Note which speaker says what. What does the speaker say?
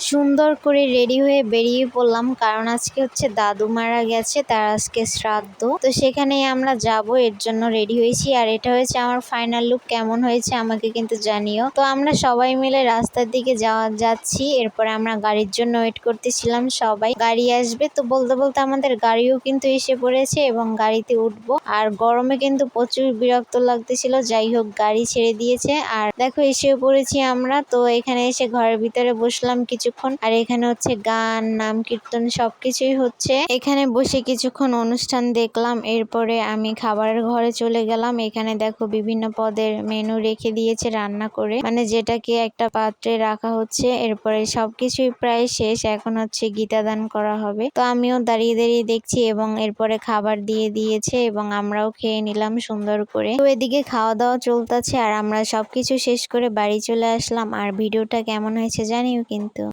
Speaker 1: সুন্দর করে রেডি হয়ে বেরিয়ে পড়লাম, কারণ আজকে হচ্ছে দাদু মারা গেছে, তার আজকে শ্রাদ্ধ। তো সেখানেই আমরা যাব, এর জন্য রেডি হয়েছি। আর এটা হয়েছে আমার ফাইনাল লুক। কেমন হয়েছে আমাকে কিন্তু জানিও। তো আমরা সবাই মিলে রাস্তার দিকে যাচ্ছি। এরপরে আমরা গাড়ির জন্য ওয়েট করতেছিলাম, সবাই গাড়ি আসবে। তো বলতে বলতে আমাদের গাড়িও কিন্তু এসে পড়েছে এবং গাড়িতে উঠবো। আর গরমে কিন্তু প্রচুর বিরক্ত লাগতেছিল, যাই হোক গাড়ি ছেড়ে দিয়েছে। আর দেখো এসেও পড়েছি আমরা। তো এখানে এসে ঘরের ভিতরে বসলাম কিছুক্ষণ। আর এখানে হচ্ছে গান, নাম কীর্তন সবকিছুই হচ্ছে। এখানে বসে কিছুক্ষণ অনুষ্ঠান দেখলাম। এরপরে আমি খাবারের ঘরে চলে গেলাম। এখানে দেখো বিভিন্ন পদের মেনু রেখে দিয়েছে রান্না করে, মানে যেটাকে একটা পাত্রে রাখা হচ্ছে। এরপরে সবকিছুই প্রায় শেষ, এখন হচ্ছে গীতাদান করা হবে। তো আমিও দাঁড়িয়ে দাঁড়িয়ে দেখছি এবং এরপরে খাবার দিয়ে দিয়েছে এবং আমরাও খেয়ে নিলাম সুন্দর করে। তো এদিকে খাওয়া দাওয়া চলতেছে আর আমরা সবকিছু শেষ করে বাড়ি চলে আসলাম। আর ভিডিওটা কেমন হয়েছে জানিও কিন্তু।